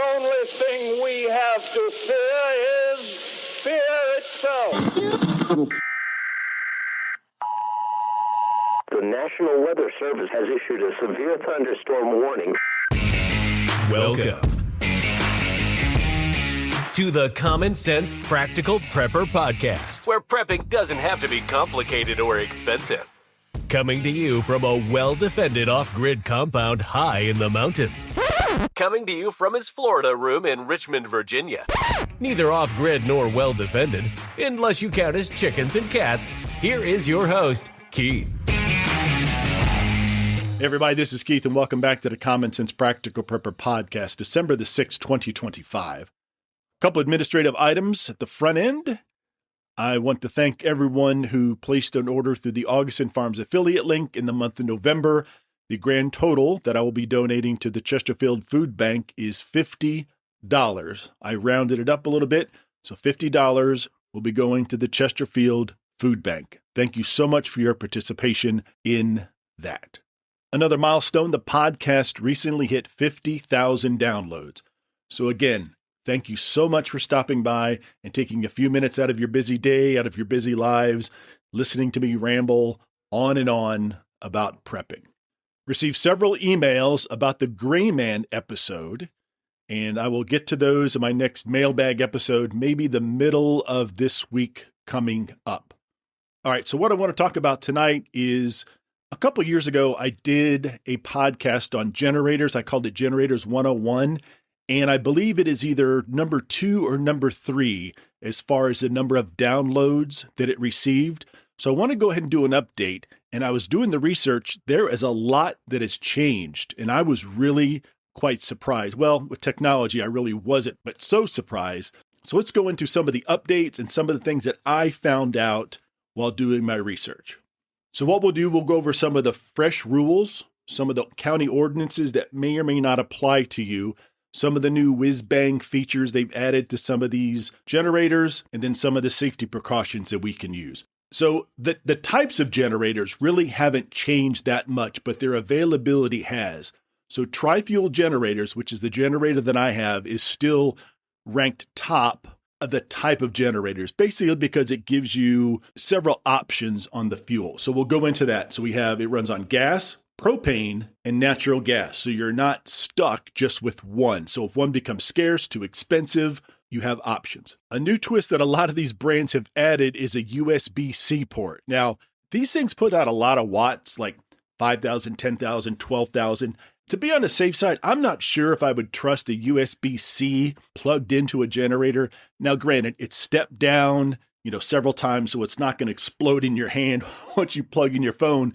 only thing we have to fear is fear itself. The National Weather Service has issued a severe thunderstorm warning. Welcome to the Common Sense Practical Prepper Podcast, where prepping doesn't have to be complicated or expensive. Coming to you from a well-defended off-grid compound high in the mountains. Coming to you from his Florida room in Richmond, Virginia. Neither off-grid nor well-defended, unless you count his chickens and cats. Here is your host, Keith. Hey everybody, this is Keith, and welcome back to the Common Sense Practical Prepper Podcast, December the 6th, 2025. A couple administrative items at the front end. I want to thank everyone who placed an order through the Augustin Farms affiliate link in the month of November. The grand total that I will be donating to the Chesterfield Food Bank is $50. I rounded it up a little bit, so $50 will be going to the Chesterfield Food Bank. Thank you so much for your participation in that. Another milestone, the podcast recently hit 50,000 downloads. So again, thank you so much for stopping by and taking a few minutes out of your busy day, out of your busy lives, listening to me ramble on and on about prepping. Received several emails about the Gray Man episode, and I will get to those in my next mailbag episode, maybe the middle of this week coming up. All right, so what I want to talk about tonight is a couple years ago, I did a podcast on generators. I called it Generators 101. And I believe it is either number 2 or number 3 as far as the number of downloads that it received. So I want to go ahead and do an update. And I was doing the research. There is a lot that has changed. And I was really quite surprised. Well, with technology, I really wasn't, but so surprised. So let's go into some of the updates and some of the things that I found out while doing my research. So what we'll do, we'll go over some of the fresh rules, some of the county ordinances that may or may not apply to you, some of the new whiz-bang features they've added to some of these generators, and then some of the safety precautions that we can use. So the types of generators really haven't changed that much, but their availability has. So tri-fuel generators, which is the generator that I have, is still ranked top of the type of generators, basically because it gives you several options on the fuel. So we'll go into that. So it runs on gas, propane, and natural gas. So you're not stuck just with one. So if one becomes scarce, too expensive, you have options. A new twist that a lot of these brands have added is a USB-C port. Now, these things put out a lot of watts, like 5,000, 10,000, 12,000. To be on the safe side, I'm not sure if I would trust a USB-C plugged into a generator. Now, granted, it's stepped down, several times, so it's not going to explode in your hand once you plug in your phone.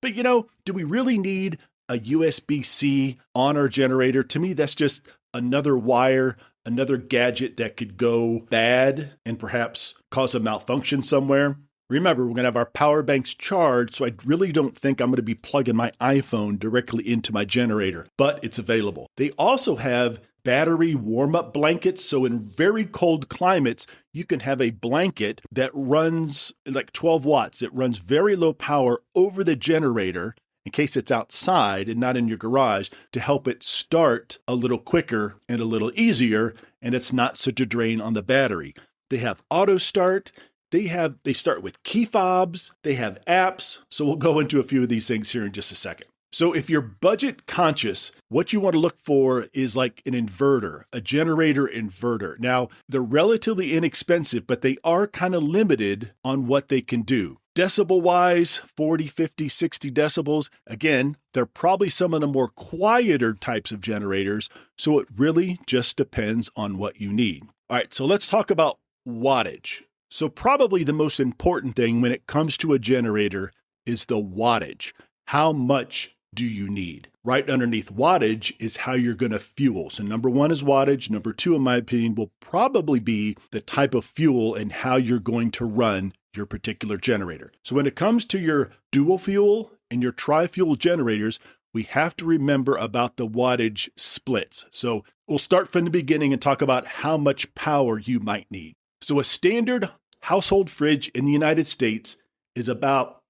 But, do we really need a USB-C on our generator? To me, that's just another wire, another gadget that could go bad and perhaps cause a malfunction somewhere. Remember, we're going to have our power banks charged, so I really don't think I'm going to be plugging my iPhone directly into my generator, but it's available. They also have battery warm-up blankets, so in very cold climates, you can have a blanket that runs like 12 watts. It runs very low power over the generator in case it's outside and not in your garage to help it start a little quicker and a little easier, and it's not such a drain on the battery. They have auto start. They start with key fobs, they have apps, so we'll go into a few of these things here in just a second. So if you're budget conscious, what you want to look for is like an inverter, a generator inverter. Now, they're relatively inexpensive, but they are kind of limited on what they can do. Decibel-wise, 40, 50, 60 decibels. Again, they're probably some of the more quieter types of generators, so it really just depends on what you need. All right, so let's talk about wattage. So probably the most important thing when it comes to a generator is the wattage. How much do you need? Right underneath wattage is how you're going to fuel. So number 1 is wattage. Number 2, in my opinion, will probably be the type of fuel and how you're going to run your particular generator. So when it comes to your dual fuel and your tri-fuel generators, we have to remember about the wattage splits. So we'll start from the beginning and talk about how much power you might need. So a standard household fridge in the United States is about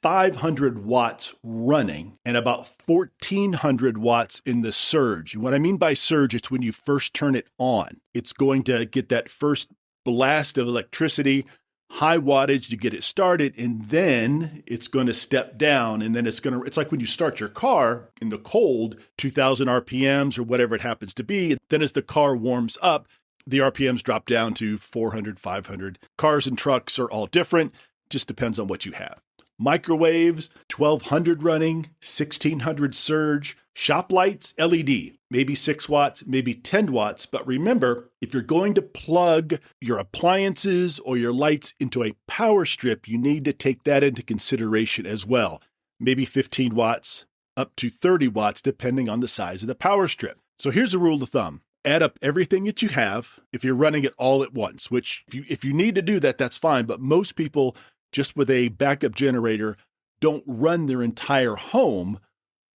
500 watts running and about 1,400 watts in the surge. What I mean by surge, it's when you first turn it on. It's going to get that first blast of electricity, high wattage to get it started, and then it's going to step down, and then it's like when you start your car in the cold, 2,000 RPMs or whatever it happens to be. Then as the car warms up, the RPMs drop down to 400, 500. Cars and trucks are all different. Just depends on what you have. Microwaves, 1,200 running, 1,600 surge. Shop lights, LED, maybe 6 watts, maybe 10 watts. But remember, if you're going to plug your appliances or your lights into a power strip, you need to take that into consideration as well. Maybe 15 watts up to 30 watts, depending on the size of the power strip. So here's a rule of thumb. Add up everything that you have if you're running it all at once, which if you need to do that, that's fine. But most people, just with a backup generator, don't run their entire home,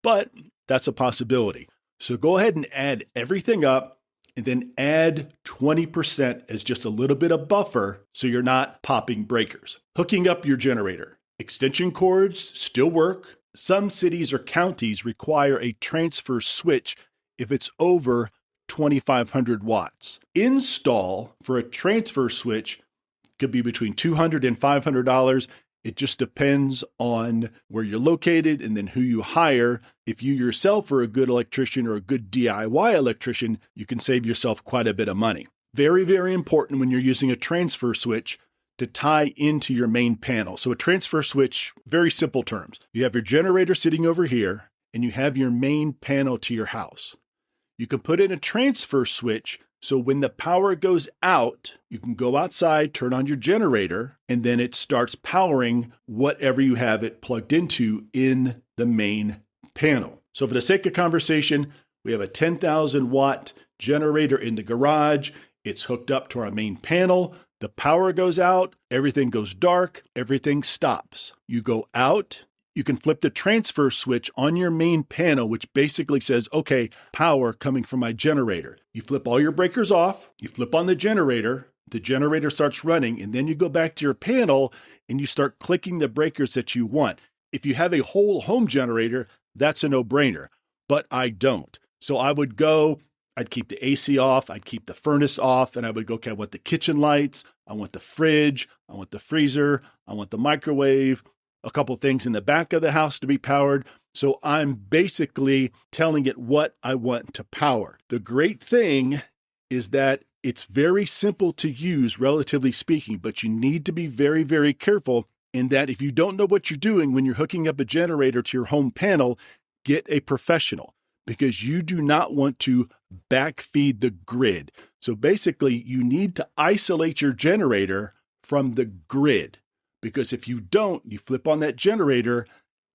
but that's a possibility. So go ahead and add everything up and then add 20% as just a little bit of buffer so you're not popping breakers. Hooking up your generator. Extension cords still work. Some cities or counties require a transfer switch if it's over 2,500 watts. Install for a transfer switch could be between $200 and $500. It just depends on where you're located and then who you hire. If you yourself are a good electrician or a good DIY electrician, you can save yourself quite a bit of money. Very, very important when you're using a transfer switch to tie into your main panel. So a transfer switch, very simple terms. You have your generator sitting over here and you have your main panel to your house. You can put in a transfer switch so when the power goes out, you can go outside, turn on your generator, and then it starts powering whatever you have it plugged into in the main panel. So for the sake of conversation, we have a 10,000 watt generator in the garage. It's hooked up to our main panel. The power goes out, everything goes dark, everything stops. You go out. You can flip the transfer switch on your main panel, which basically says, okay, power coming from my generator. You flip all your breakers off, you flip on the generator starts running, and then you go back to your panel and you start clicking the breakers that you want. If you have a whole home generator, that's a no-brainer, but I don't. So I'd keep the AC off, I'd keep the furnace off, and I would go, okay, I want the kitchen lights, I want the fridge, I want the freezer, I want the microwave, a couple things in the back of the house to be powered. So I'm basically telling it what I want to power. The great thing is that it's very simple to use, relatively speaking, but you need to be very, very careful in that if you don't know what you're doing when you're hooking up a generator to your home panel, get a professional because you do not want to backfeed the grid. So basically, you need to isolate your generator from the grid. Because if you don't, you flip on that generator,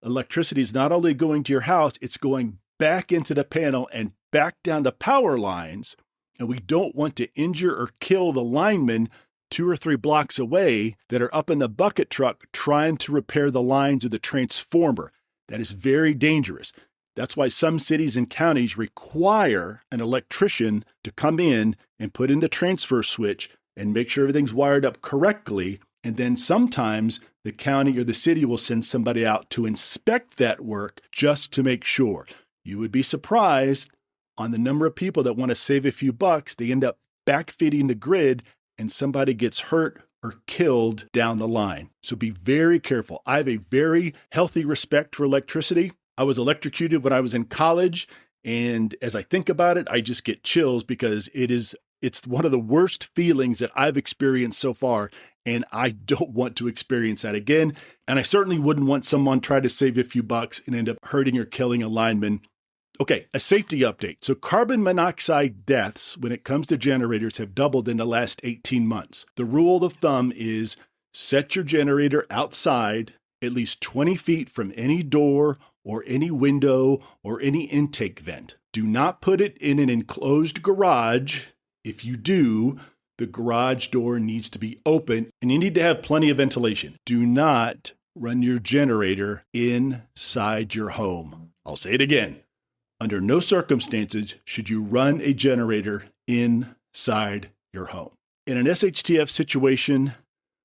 electricity is not only going to your house, it's going back into the panel and back down the power lines. And we don't want to injure or kill the linemen 2 or 3 blocks away that are up in the bucket truck trying to repair the lines of the transformer. That is very dangerous. That's why some cities and counties require an electrician to come in and put in the transfer switch and make sure everything's wired up correctly. And then sometimes the county or the city will send somebody out to inspect that work just to make sure. You would be surprised on the number of people that want to save a few bucks. They end up backfeeding the grid and somebody gets hurt or killed down the line. So be very careful. I have a very healthy respect for electricity. I was electrocuted when I was in college. And as I think about it, I just get chills because it's one of the worst feelings that I've experienced so far. And I don't want to experience that again. And I certainly wouldn't want someone try to save a few bucks and end up hurting or killing a lineman. Okay, a safety update. So carbon monoxide deaths when it comes to generators have doubled in the last 18 months. The rule of thumb is set your generator outside at least 20 feet from any door or any window or any intake vent. Do not put it in an enclosed garage. If you do, the garage door needs to be open and you need to have plenty of ventilation. Do not run your generator inside your home. I'll say it again. Under no circumstances should you run a generator inside your home. In an SHTF situation,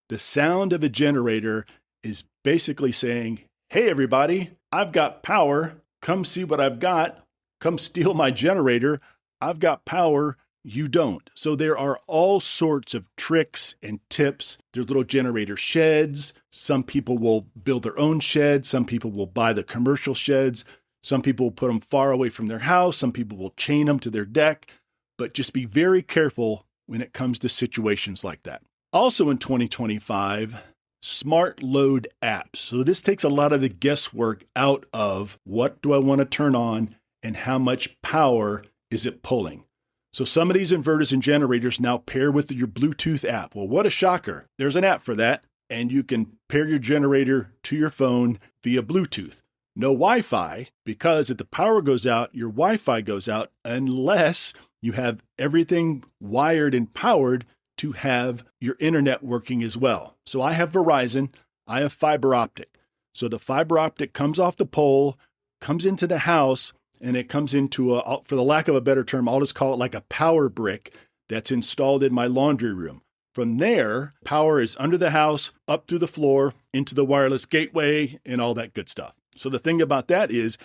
the sound of a generator is basically saying, hey, everybody, I've got power. Come see what I've got. Come steal my generator. I've got power. You don't. So there are all sorts of tricks and tips. There's little generator sheds. Some people will build their own sheds. Some people will buy the commercial sheds. Some people will put them far away from their house. Some people will chain them to their deck. But just be very careful when it comes to situations like that. Also in 2025, smart load apps. So this takes a lot of the guesswork out of what do I want to turn on and how much power is it pulling. So some of these inverters and generators now pair with your Bluetooth app. Well, what a shocker. There's an app for that, and you can pair your generator to your phone via Bluetooth. No Wi-Fi, because if the power goes out, your Wi-Fi goes out unless you have everything wired and powered to have your internet working as well. So I have Verizon, I have fiber optic. So the fiber optic comes off the pole, comes into the house, and it comes into for the lack of a better term, I'll just call it like a power brick that's installed in my laundry room. From there, power is under the house, up through the floor, into the wireless gateway, and all that good stuff. So the thing about that is,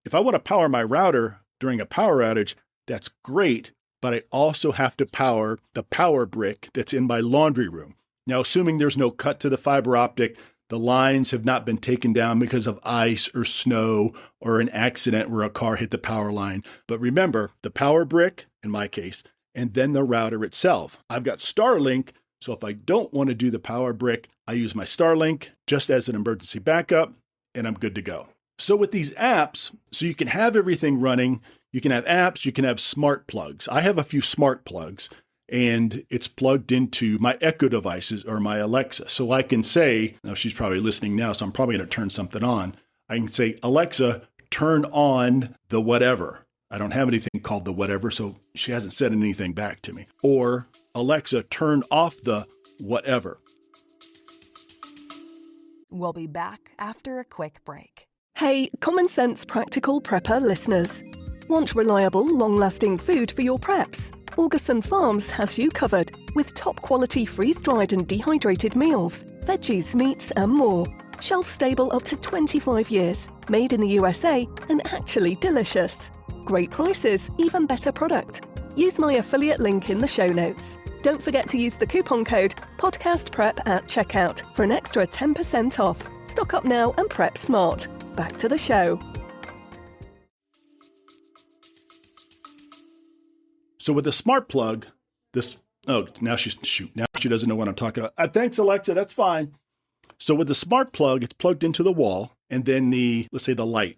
if I want to power my router during a power outage, that's great, but I also have to power the power brick that's in my laundry room. Now, assuming there's no cut to the fiber optic, the lines have not been taken down because of ice or snow or an accident where a car hit the power line. But remember, the power brick, in my case, and then the router itself. I've got Starlink, so if I don't want to do the power brick, I use my Starlink just as an emergency backup, and I'm good to go. So with these apps, so you can have everything running, you can have apps, you can have smart plugs. I have a few smart plugs, and it's plugged into my Echo devices or my Alexa. So I can say, now she's probably listening now, so I'm probably going to turn something on. I can say, Alexa, turn on the whatever. I don't have anything called the whatever, so she hasn't said anything back to me. Or Alexa, turn off the whatever. We'll be back after a quick break. Hey, Common Sense Practical Prepper listeners. Want reliable, long-lasting food for your preps? Augustin Farms has you covered with top-quality freeze-dried and dehydrated meals, veggies, meats, and more. Shelf-stable up to 25 years, made in the USA, and actually delicious. Great prices, even better product. Use my affiliate link in the show notes. Don't forget to use the coupon code PODCASTPREP at checkout for an extra 10% off. Stock up now and prep smart. Back to the show. So with the smart plug, now she doesn't know what I'm talking about. Thanks, Alexa, that's fine. So with the smart plug, it's plugged into the wall, and then let's say the light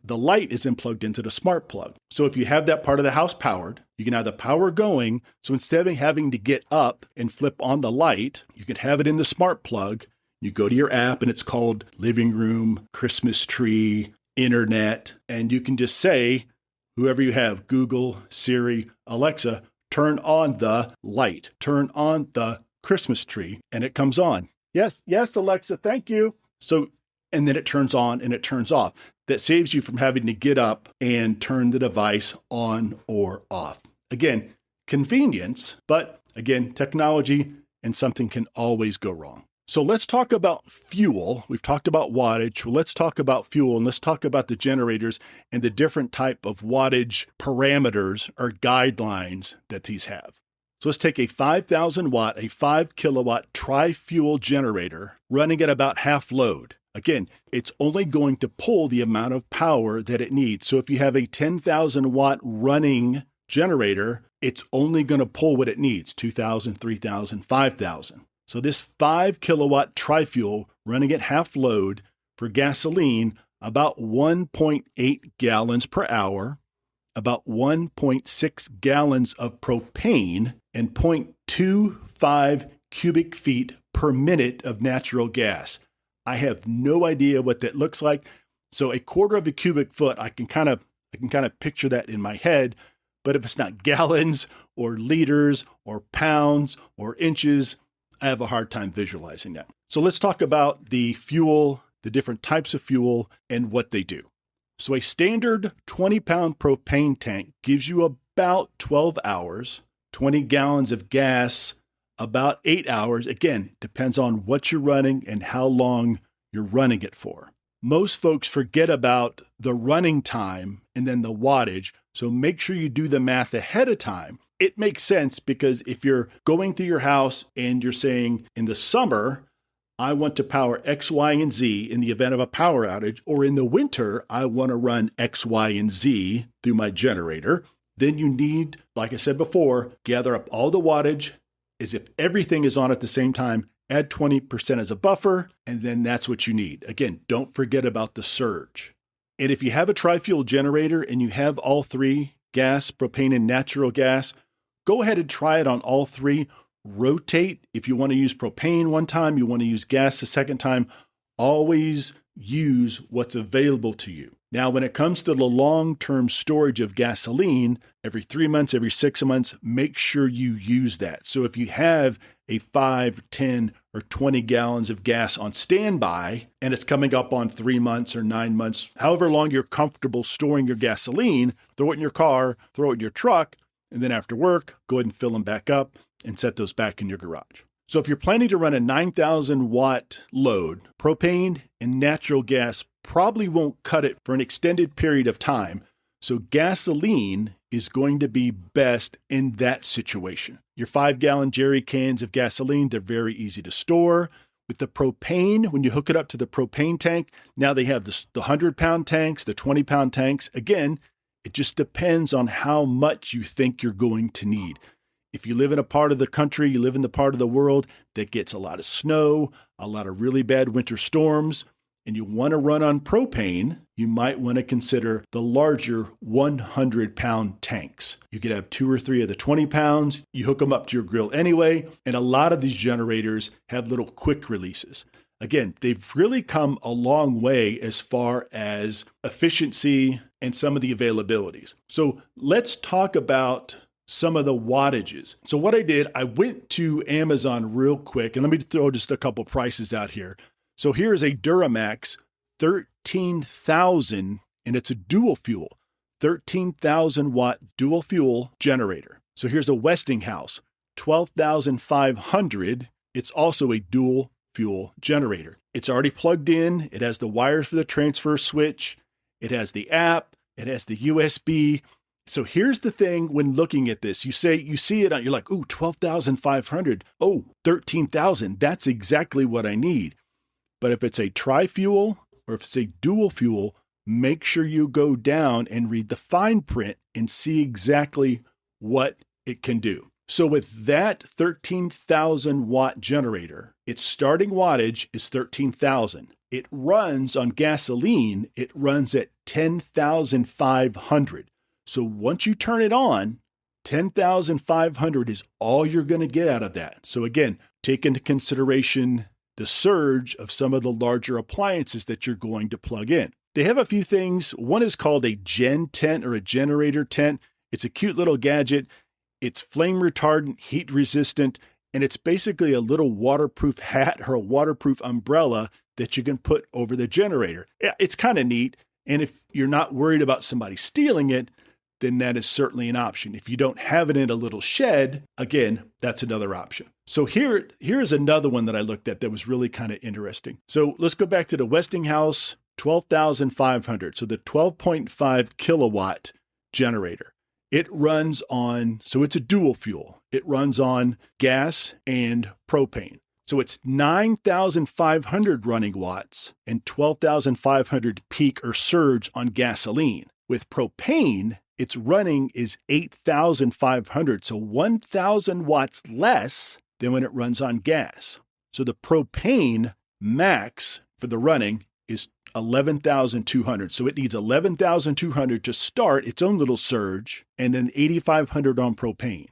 is then plugged into the smart plug. So if you have that part of the house powered, you can have the power going. So instead of having to get up and flip on the light, you can have it in the smart plug. You go to your app and it's called Living Room, Christmas Tree, Internet, and you can just say, whoever you have, Google, Siri, Alexa, turn on the light, turn on the Christmas tree, and it comes on. Yes, Alexa, thank you. So, and then it turns on and it turns off. That saves you from having to get up and turn the device on or off. Again, convenience, but again, technology, and something can always go wrong. So let's talk about fuel. We've talked about wattage. Well, let's talk about fuel, and let's talk about the generators and the different type of wattage parameters or guidelines that these have. So let's take a 5,000 watt, a 5 kilowatt tri-fuel generator running at about half load. Again, it's only going to pull the amount of power that it needs. So if you have a 10,000 watt running generator, it's only going to pull what it needs, 2,000, 3,000, 5,000. So this 5 kilowatt tri-fuel running at half load for gasoline, about 1.8 gallons per hour, about 1.6 gallons of propane, and 0.25 cubic feet per minute of natural gas. I have no idea what that looks like. So a quarter of a cubic foot, I can kind of picture that in my head. But if it's not gallons or liters or pounds or inches, I have a hard time visualizing that. So let's talk about the fuel, the different types of fuel, and what they do. So a standard 20-pound propane tank gives you about 12 hours, 20 gallons of gas, about 8 hours. Again, depends on what you're running and how long you're running it for. most folks forget about the running time and then the wattage. So make sure you do the math ahead of time. It makes sense because if you're going through your house and you're saying in the summer, I want to power X, Y, and Z in the event of a power outage, or in the winter, I want to run X, Y, and Z through my generator, then you need, like I said before, gather up all the wattage as if everything is on at the same time, add 20% as a buffer, and then that's what you need. Again, don't forget about the surge. And if you have a tri-fuel generator and you have all three, gas, propane, and natural gas, go ahead and try it on all three. Rotate. If you want to use propane one time, you want to use gas the second time, always use what's available to you. Now, when it comes to the long-term storage of gasoline, every 3 months, every 6 months, make sure you use that. So if you have a 5, 10, or 20 gallons of gas on standby, and it's coming up on 3 months or 9 months, however long you're comfortable storing your gasoline, throw it in your car, throw it in your truck, and then after work, go ahead and fill them back up and set those back in your garage. So if you're planning to run a 9,000 watt load, propane and natural gas probably won't cut it for an extended period of time. So gasoline is going to be best in that situation. Your 5-gallon jerry cans of gasoline, they're very easy to store. With the propane, when you hook it up to the propane tank, now they have the 100-pound tanks, the 20-pound tanks. Again, it just depends on how much you think you're going to need. If you live in a part of the country, you live in the part of the world that gets a lot of snow, a lot of really bad winter storms, and you want to run on propane, you might want to consider the larger 100-pound tanks. You could have 2 or 3 of the 20 pounds. You hook them up to your grill anyway, and a lot of these generators have little quick releases. Again, they've really come a long way as far as efficiency and some of the availabilities. So let's talk about some of the wattages. So what I did, I went to Amazon real quick, and let me throw just a couple prices out here. So here's a Duramax 13,000, and it's a dual fuel, 13,000 watt dual fuel generator. So here's a Westinghouse 12,500. It's also a dual fuel generator. It's already plugged in. It has the wires for the transfer switch. It has the app. It has the USB. So here's the thing when looking at this, you see it, you're like, ooh, 12,500. Oh, 13,000. That's exactly what I need. But if it's a tri-fuel or if it's a dual fuel, make sure you go down and read the fine print and see exactly what it can do. So with that 13,000 watt generator, its starting wattage is 13,000. It runs on gasoline, it runs at 10,500. So once you turn it on, 10,500 is all you're going to get out of that. So again, take into consideration the surge of some of the larger appliances that you're going to plug in. They have a few things. One is called a gen tent or a generator tent. It's a cute little gadget. It's flame retardant, heat resistant, and it's basically a little waterproof hat or a waterproof umbrella that you can put over the generator. Yeah, it's kind of neat. And if you're not worried about somebody stealing it, then that is certainly an option. If you don't have it in a little shed, again, that's another option. So here is another one that I looked at that was really kind of interesting. So let's go back to the Westinghouse 12,500. So the 12.5 kilowatt generator. It runs on, so it's a dual fuel. It runs on gas and propane. So it's 9,500 running watts and 12,500 peak or surge on gasoline. With propane, its running is 8,500, so 1,000 watts less than when it runs on gas. So the propane max for the running is 11,200. So it needs 11,200 to start its own little surge, and then 8,500 on propane.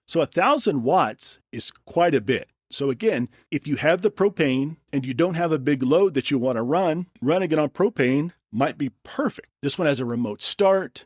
So 1,000 watts is quite a bit. So again, if you have the propane and you don't have a big load that you want to run, running it on propane might be perfect. This one has a remote start,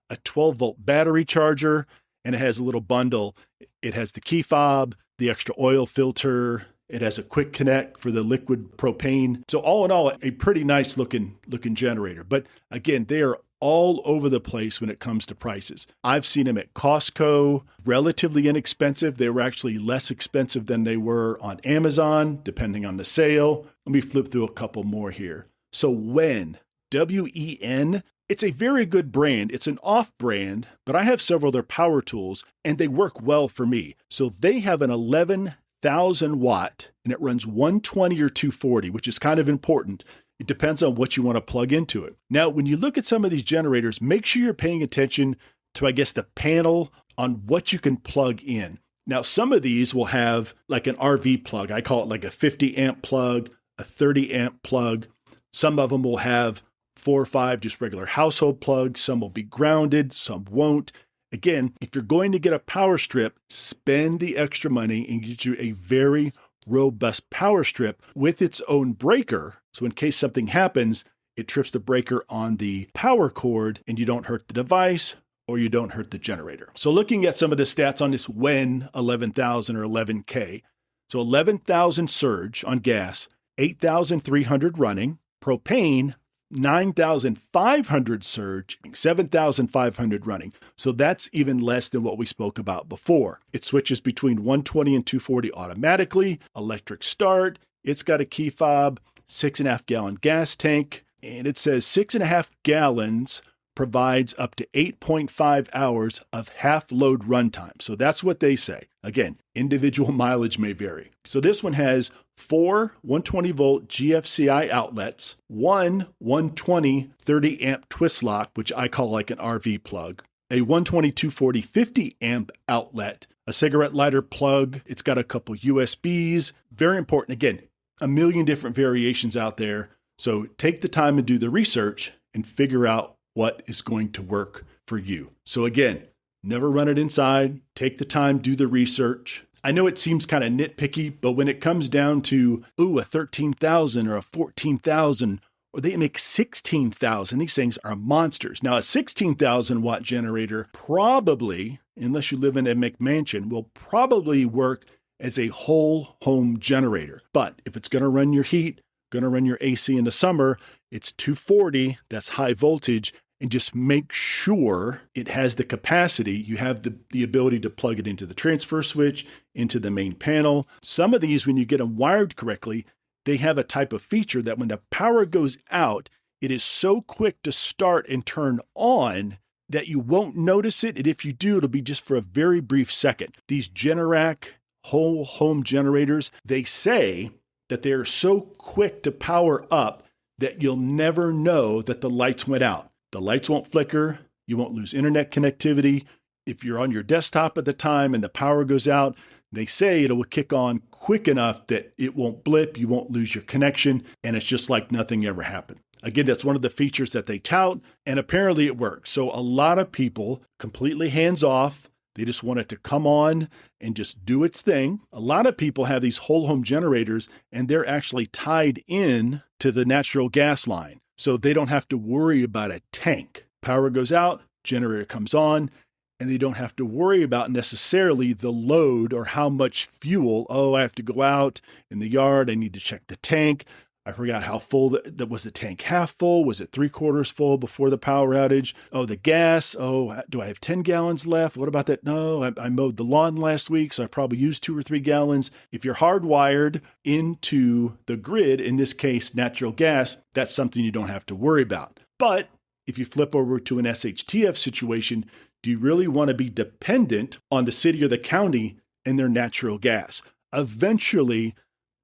a 12-volt battery charger, and it has a little bundle. It has the key fob, the extra oil filter. It has a quick connect for the liquid propane. So all in all, a pretty nice looking generator. But again, they are all over the place when it comes to prices. I've seen them at Costco, relatively inexpensive. They were actually less expensive than they were on Amazon, depending on the sale. Let me flip through a couple more here. So Wen, W-E-N, it's a very good brand. It's an off brand, but I have several of their power tools and they work well for me. So they have an 11,000 watt and it runs 120 or 240, which is kind of important. It depends on what you want to plug into it. Now, when you look at some of these generators, make sure you're paying attention to, I guess, the panel on what you can plug in. Now, some of these will have like an RV plug. I call it like a 50 amp plug, a 30 amp plug. Some of them will have 4 or 5 just regular household plugs. Some will be grounded, some won't. Again, if you're going to get a power strip, spend the extra money and get you a very robust power strip with its own breaker. So in case something happens, it trips the breaker on the power cord and you don't hurt the device or you don't hurt the generator. So looking at some of the stats on this Wen 11,000 or 11K. So 11,000 surge on gas, 8,300 running, propane, 9,500 surge, 7,500 running. So that's even less than what we spoke about before. It switches between 120 and 240 automatically, electric start. It's got a key fob, 6.5 gallon gas tank, and it says 6.5 gallons provides up to 8.5 hours of half load runtime. So that's what they say. Again, individual mileage may vary. So this one has 4 120 volt GFCI outlets, 1 120 30 amp twist lock, which I call like an RV plug, a 120 240 50 amp outlet, a cigarette lighter plug. It's got a couple USBs. Very important. Again, a million different variations out there. So take the time and do the research and figure out what is going to work for you. So again, never run it inside. Take the time, do the research. I know it seems kind of nitpicky, but when it comes down to, a 13,000 or a 14,000, or they make 16,000, these things are monsters. Now, a 16,000 watt generator probably, unless you live in a McMansion, will probably work as a whole home generator. But if it's going to run your heat, going to run your AC in the summer, it's 240, that's high voltage, and just make sure it has the capacity. You have the ability to plug it into the transfer switch, into the main panel. Some of these, when you get them wired correctly, they have a type of feature that when the power goes out, it is so quick to start and turn on that you won't notice it. And if you do, it'll be just for a very brief second. These Generac whole home generators, they say that they are so quick to power up that you'll never know that the lights went out. The lights won't flicker. You won't lose internet connectivity. If you're on your desktop at the time and the power goes out, they say it will kick on quick enough that it won't blip, you won't lose your connection, and it's just like nothing ever happened. Again, that's one of the features that they tout, and apparently it works. So a lot of people completely hands off. They just want it to come on and just do its thing. A lot of people have these whole home generators, and they're actually tied in to the natural gas line. So they don't have to worry about a tank. Power goes out, generator comes on, and they don't have to worry about necessarily the load or how much fuel. I have to go out in the yard. I need to check the tank. I forgot how full that was. The tank half full? Was it 3/4 full before the power outage? The gas. Do I have 10 gallons left? What about that? No, I mowed the lawn last week, so I probably used 2 or 3 gallons. If you're hardwired into the grid, in this case, natural gas, that's something you don't have to worry about. But if you flip over to an SHTF situation, do you really want to be dependent on the city or the county and their natural gas? Eventually,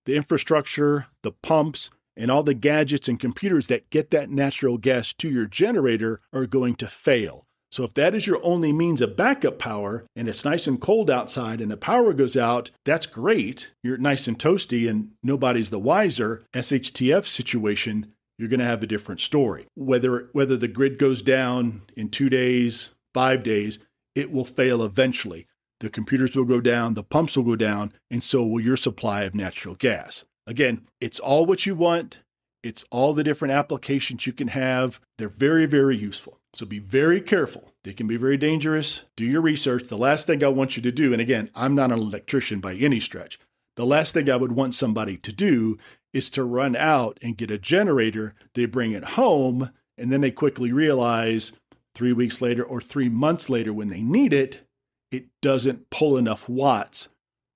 the infrastructure, the pumps, and all the gadgets and computers that get that natural gas to your generator are going to fail. So if that is your only means of backup power and it's nice and cold outside and the power goes out, that's great. You're nice and toasty and nobody's the wiser. SHTF situation, you're going to have a different story. Whether the grid goes down in 2 days, 5 days, it will fail eventually. The computers will go down, the pumps will go down, and so will your supply of natural gas. Again, it's all what you want. It's all the different applications you can have. They're very, very useful. So be very careful. They can be very dangerous. Do your research. The last thing I want you to do, and again, I'm not an electrician by any stretch. The last thing I would want somebody to do is to run out and get a generator. They bring it home, and then they quickly realize 3 weeks later or 3 months later when they need it, it doesn't pull enough watts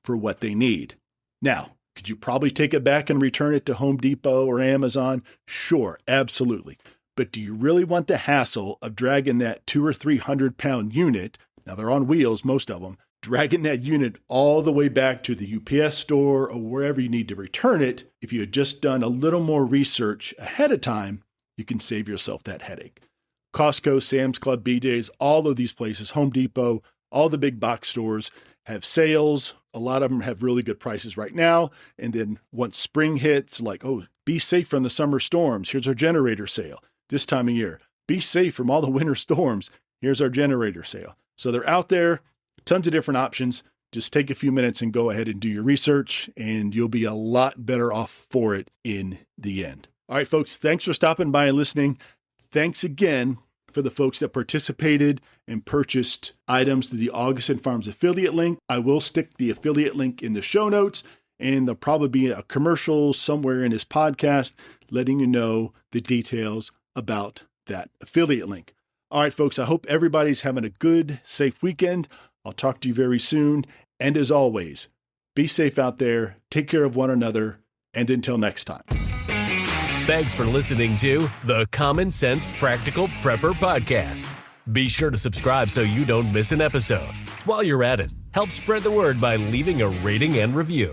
for what they need. Now, Could you probably take it back and return it to Home Depot or Amazon? Sure, absolutely. But do you really want the hassle of dragging that 200 or 300 pound unit? Now they're on wheels, most of them, dragging that unit all the way back to the UPS store or wherever you need to return it. If you had just done a little more research ahead of time, you can save yourself that headache. Costco, Sam's Club, BJ's, all of these places, Home Depot, all the big box stores have sales. A lot of them have really good prices right now. And then once spring hits, like, oh, be safe from the summer storms. Here's our generator sale this time of year. Be safe from all the winter storms. Here's our generator sale. So they're out there, tons of different options. Just take a few minutes and go ahead and do your research, and you'll be a lot better off for it in the end. All right, folks, thanks for stopping by and listening. Thanks again for the folks that participated and purchased items through the Augustin Farms affiliate link. I will stick the affiliate link in the show notes, and there'll probably be a commercial somewhere in this podcast letting you know the details about that affiliate link. All right, folks, I hope everybody's having a good, safe weekend. I'll talk to you very soon. And as always, be safe out there, take care of one another, and until next time. Thanks for listening to the Common Sense Practical Prepper Podcast. Be sure to subscribe so you don't miss an episode. While you're at it, help spread the word by leaving a rating and review.